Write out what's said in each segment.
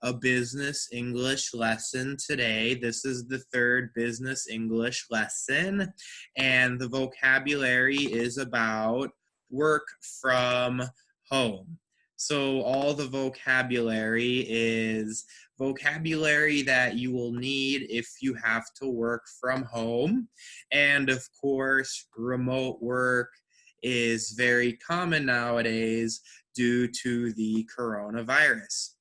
a business English lesson today. This is the third business English lesson, and the vocabulary is about work from home. So all the vocabulary is vocabulary that you will need if you have to work from home. And of course, remote work is very common nowadays due to the coronavirus.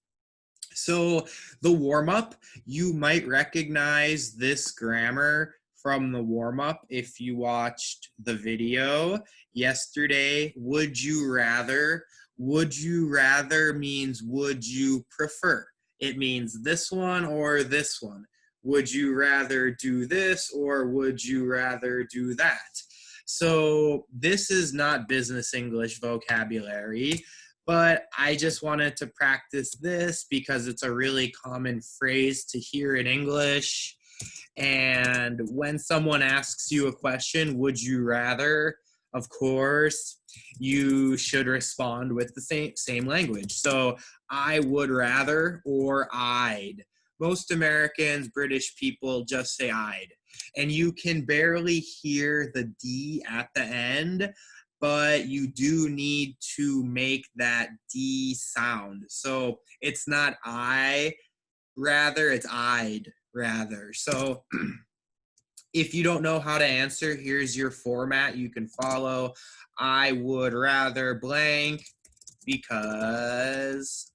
So the warm-up, you might recognize this grammar from the warm-up if you watched the video yesterday. Would you rather? Would you rather means would you prefer? It means this one or this one. Would you rather do this or would you rather do that? So this is not business English vocabulary, but I just wanted to practice this because it's a really common phrase to hear in English. And when someone asks you a question, would you rather? Of course, you should respond with the same language. So I would rather or I'd. Most Americans, British people just say I'd. And you can barely hear the D at the end, but you do need to make that D sound. So it's not I rather, it's I'd rather. So if you don't know how to answer, here's your format you can follow. I would rather blank because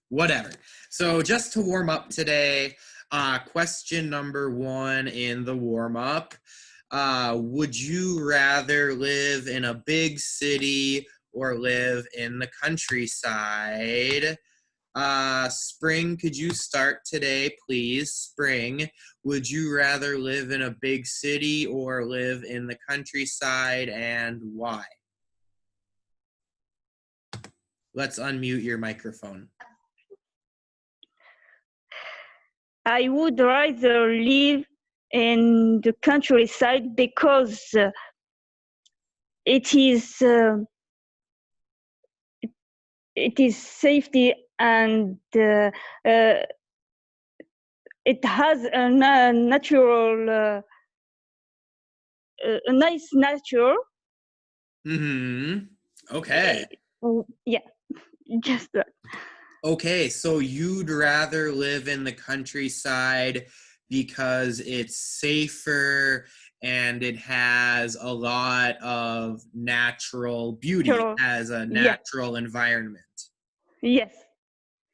whatever. So just to warm up today, question number 1 in the warm up. Would you rather live in a big city or live in the countryside? Spring, could you start today, please? Spring, would you rather live in a big city or live in the countryside, and why? Let's unmute your microphone. I would rather live in the countryside because it is safety and it has a natural, a nice nature. Okay. Yeah, just that. Okay, so you'd rather live in the countryside because it's safer and it has a lot of natural beauty, it has a natural environment. Yes.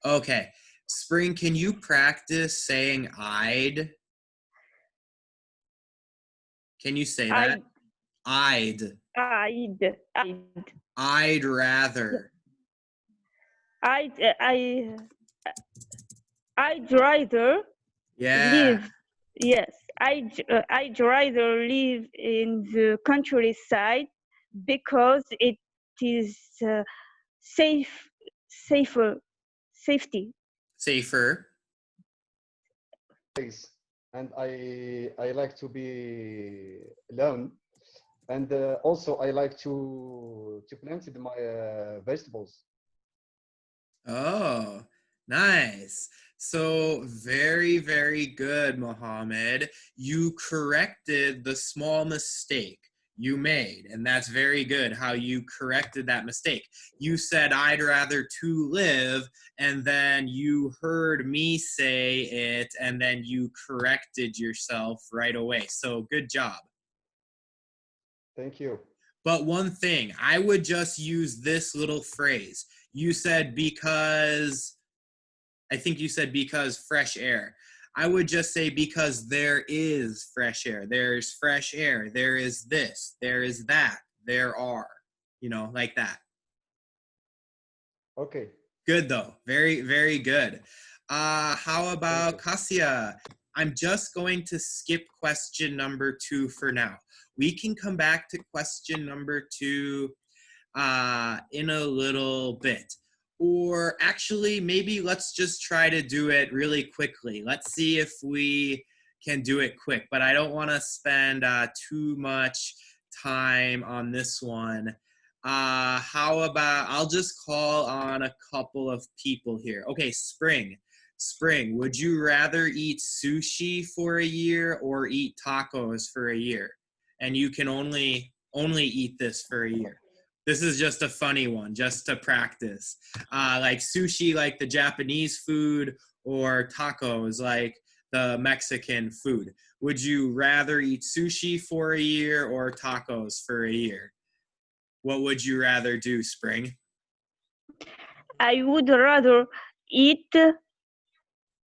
Okay, Spring, can you practice saying I'd? Can you say that? I'd rather. I'd rather live. Yes, I'd rather live in the countryside because it is safer. And I like to be alone, and also I like to plant my vegetables. Oh, nice. So very, very good, Mohammed. You corrected the small mistake you made, and that's very good how you corrected that mistake. You said I'd rather to live, and then you heard me say it, and then you corrected yourself right away. So good job. Thank you. But one thing, I would just use this little phrase. You said because, I think you said because fresh air. I would just say because there is fresh air. There's fresh air. There is this. There is that. There are. Like that. Okay. Good though. Very, very good. How about Kasia? I'm just going to skip question number 2 for now. We can come back to question number 2 in a little bit. Or actually, maybe let's just try to do it really quickly. Let's see if we can do it quick. But I don't want to spend too much time on this one. How about, I'll just call on a couple of people here. Okay, Spring. Spring, would you rather eat sushi for a year or eat tacos for a year? And you can only eat this for a year. This is just a funny one, just to practice. Like sushi, like the Japanese food, or tacos, like the Mexican food. Would you rather eat sushi for a year or tacos for a year? What would you rather do, Spring? I would rather eat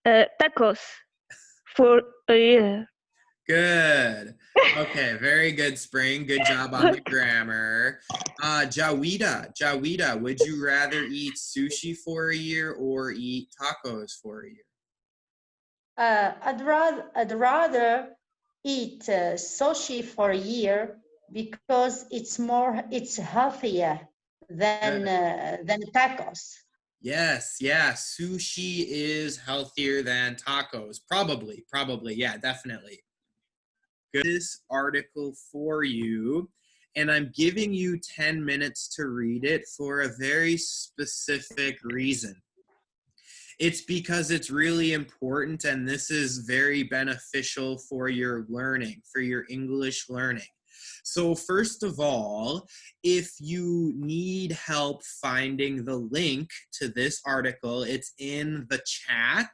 tacos for a year. Good. Okay, very good, Spring. Good job on the grammar. Jawida, would you rather eat sushi for a year or eat tacos for a year? I'd rather eat sushi for a year because it's healthier than tacos. Yes, yeah, sushi is healthier than tacos. Probably, yeah, definitely. Good. This article for you, and I'm giving you 10 minutes to read it for a very specific reason. It's because it's really important, and this is very beneficial for your learning, for your English learning. So first of all, if you need help finding the link to this article, it's in the chat.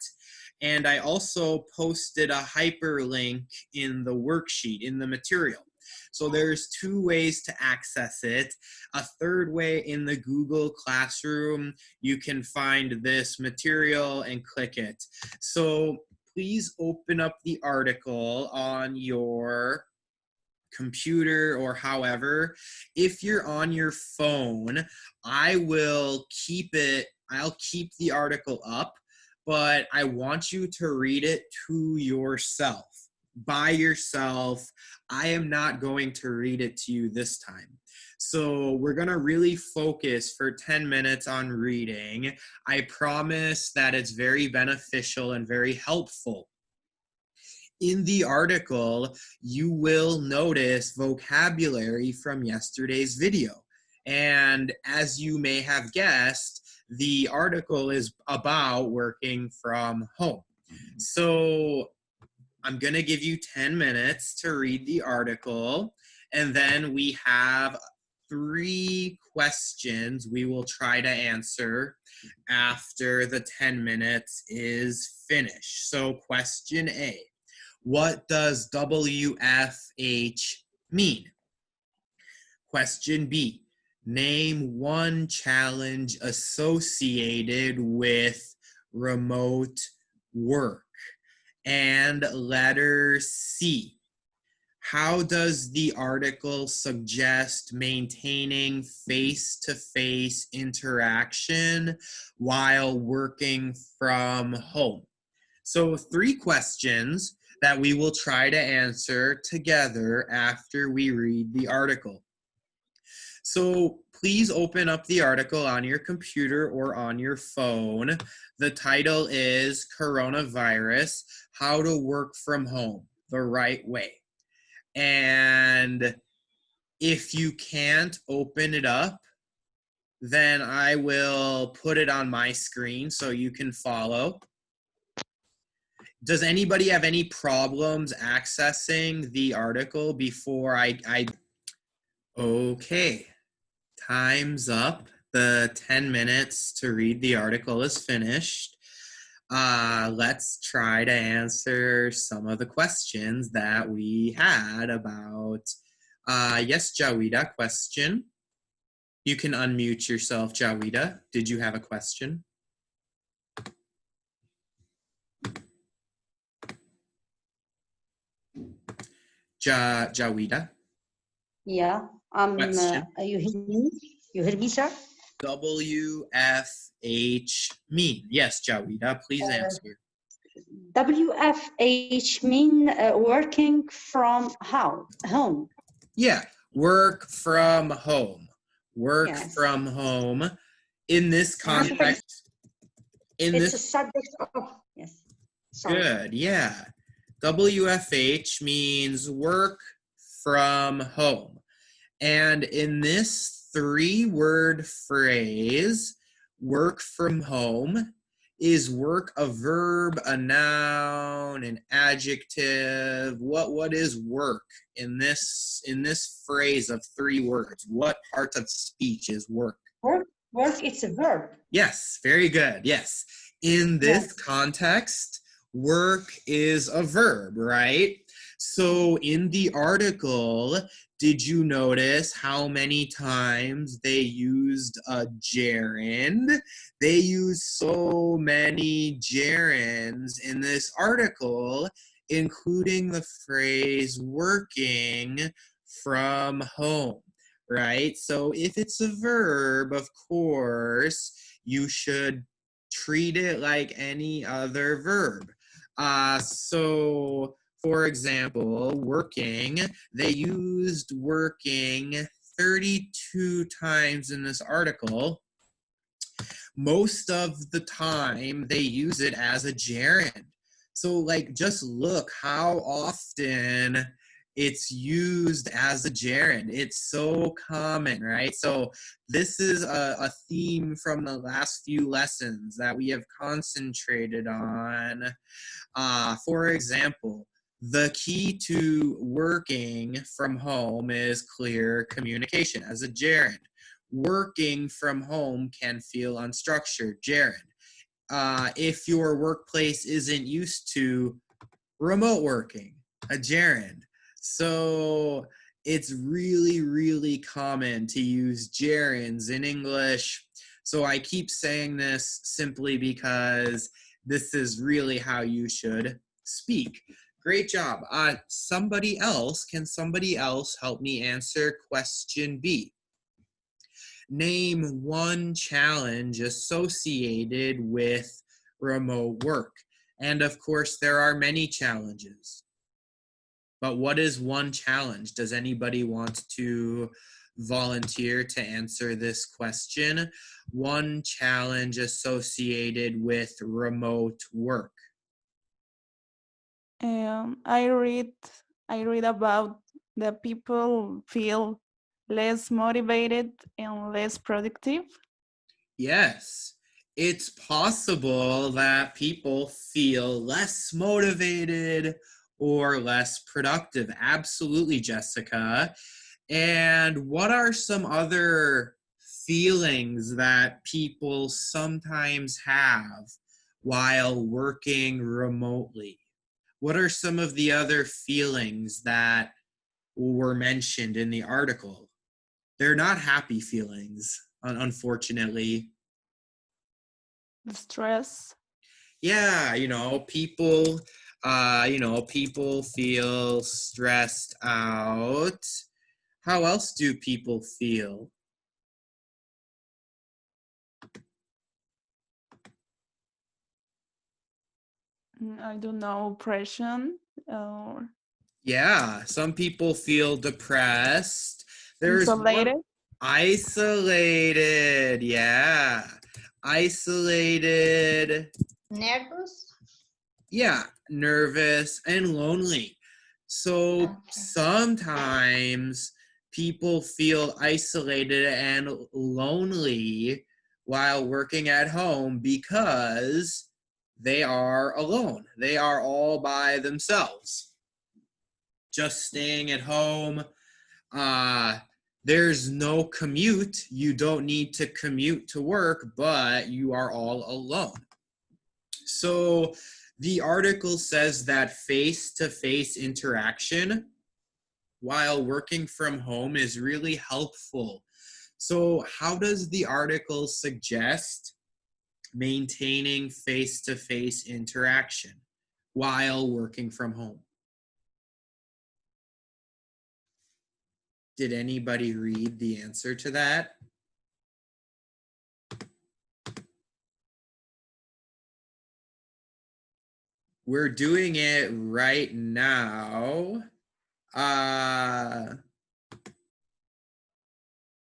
And I also posted a hyperlink in the worksheet, in the material. So there's two ways to access it. A third way, in the Google Classroom, you can find this material and click it. So please open up the article on your computer or however. If you're on your phone, I'll keep the article up, but I want you to read it to yourself, by yourself. I am not going to read it to you this time. So we're going to really focus for 10 minutes on reading. I promise that it's very beneficial and very helpful. In the article, you will notice vocabulary from yesterday's video. And as you may have guessed, the article is about working from home. So I'm going to give you 10 minutes to read the article, and then we have 3 questions we will try to answer after the 10 minutes is finished. So question A, what does WFH mean? Question B, name one challenge associated with remote work. And letter C, how does the article suggest maintaining face-to-face interaction while working from home? So 3 questions that we will try to answer together after we read the article. So please open up the article on your computer or on your phone. The title is Coronavirus, How to Work from Home the Right Way. And if you can't open it up, then I will put it on my screen so you can follow. Does anybody have any problems accessing the article before I Okay, time's up. The 10 minutes to read the article is finished. Let's try to answer some of the questions that we had about, yes, Jawida, question. You can unmute yourself, Jawida. Did you have a question? Jawida? Yeah. You hear me? You hear me, sir? WFH mean? Yes, Jawida, please answer. WFH mean working from home. Yeah, work from home. Work Yes. from home. In this context, it's a subject of, yes. Sorry. Good, yeah. WFH means work from home. And in this three-word phrase, work from home. Is work a verb, a noun, an adjective? What is work in this phrase of three words? What part of speech is work? Work, it's a verb. Yes, very good. Yes. In this Yes. context, work is a verb, right? So in the article, did you notice how many times they used a gerund? They used so many gerunds in this article, including the phrase working from home, right? So if it's a verb, of course, you should treat it like any other verb. So for example, working, they used working 32 times in this article. Most of the time, they use it as a gerund. So, like, just look how often it's used as a gerund. It's so common, right? So, this is a theme from the last few lessons that we have concentrated on. For example, the key to working from home is clear communication as a gerund. Working from home can feel unstructured, gerund. If your workplace isn't used to remote working, a gerund. So it's really, really common to use gerunds in English. So I keep saying this simply because this is really how you should speak. Great job. Can somebody else help me answer question B? Name one challenge associated with remote work. And of course, there are many challenges. But what is one challenge? Does anybody want to volunteer to answer this question? One challenge associated with remote work. I read about the people feel less motivated and less productive. Yes, it's possible that people feel less motivated or less productive. Absolutely, Jessica. And what are some other feelings that people sometimes have while working remotely? What are some of the other feelings that were mentioned in the article? They're not happy feelings, unfortunately. The stress. Yeah, people feel stressed out. How else do people feel? I don't know, oppression or Yeah, some people feel depressed. There's one isolated. isolated. Yeah. Isolated. Nervous? Yeah, nervous and lonely. So Okay. sometimes people feel isolated and lonely while working at home because they are alone. They are all by themselves. Just staying at home. There's no commute. You don't need to commute to work, but you are all alone. So the article says that face-to-face interaction while working from home is really helpful. So how does the article suggest maintaining face-to-face interaction while working from home? Did anybody read the answer to that? We're doing it right now.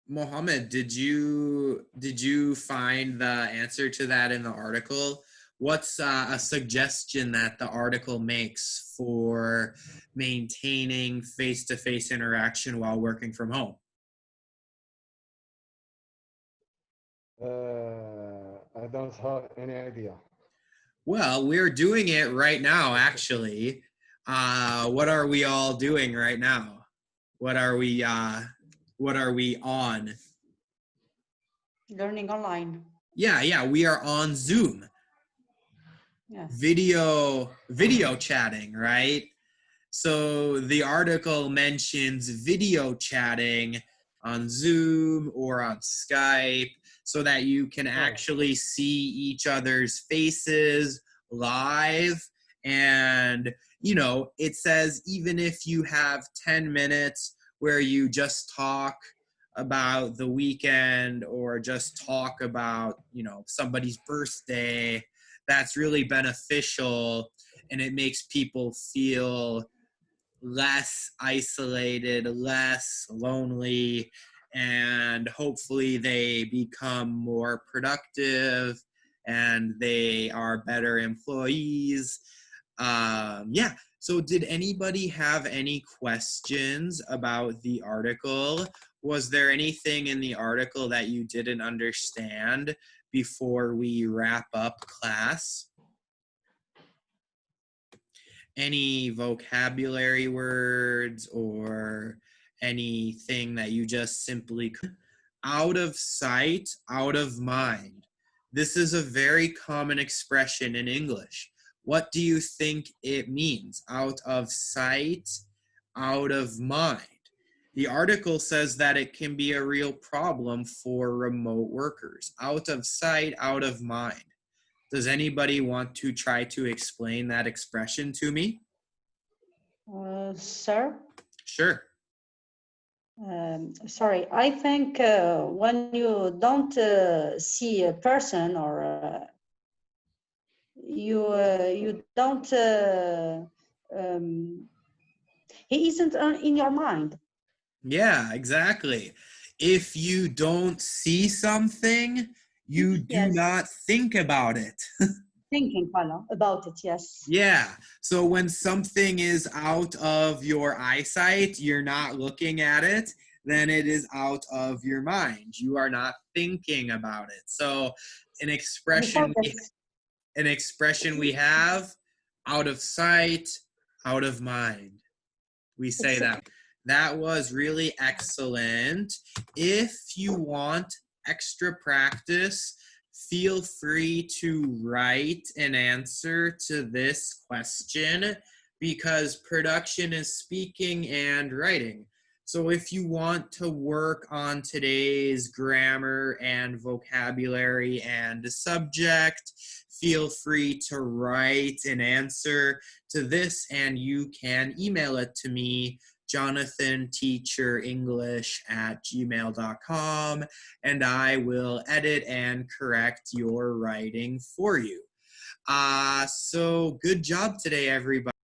Mohammed, did you find the answer to that in the article? What's a suggestion that the article makes for maintaining face-to-face interaction while working from home? I don't have any idea. Well, we're doing it right now, actually. What are we all doing right now? What are we on? Learning online. Yeah, we are on Zoom. Yeah. Video chatting, right? So the article mentions video chatting on Zoom or on Skype so that you can actually see each other's faces live. And, it says even if you have 10 minutes where you just talk about the weekend or just talk about, somebody's birthday, that's really beneficial, and it makes people feel less isolated, less lonely, and hopefully they become more productive and they are better employees. Yeah. So did anybody have any questions about the article? Was there anything in the article that you didn't understand before we wrap up class? Any vocabulary words or anything that you just simply out of sight, out of mind. This is a very common expression in English. What do you think it means? Out of sight, out of mind. The article says that it can be a real problem for remote workers. Out of sight, out of mind. Does anybody want to try to explain that expression to me? Sir? Sure. Sorry, I think when you don't see a person or you don't, he isn't in your mind. Yeah, exactly. If you don't see something, you do Yes. not think about it. Thinking, voilà, about it, yes. Yeah. So when something is out of your eyesight, you're not looking at it, then it is out of your mind. You are not thinking about it. So an expression we have, out of sight, out of mind. We say that. That was really excellent. If you want extra practice, feel free to write an answer to this question because production is speaking and writing. So if you want to work on today's grammar and vocabulary and subject, feel free to write an answer to this and you can email it to me, jonathanteacherenglish@gmail.com, and I will edit and correct your writing for you. So good job today, everybody.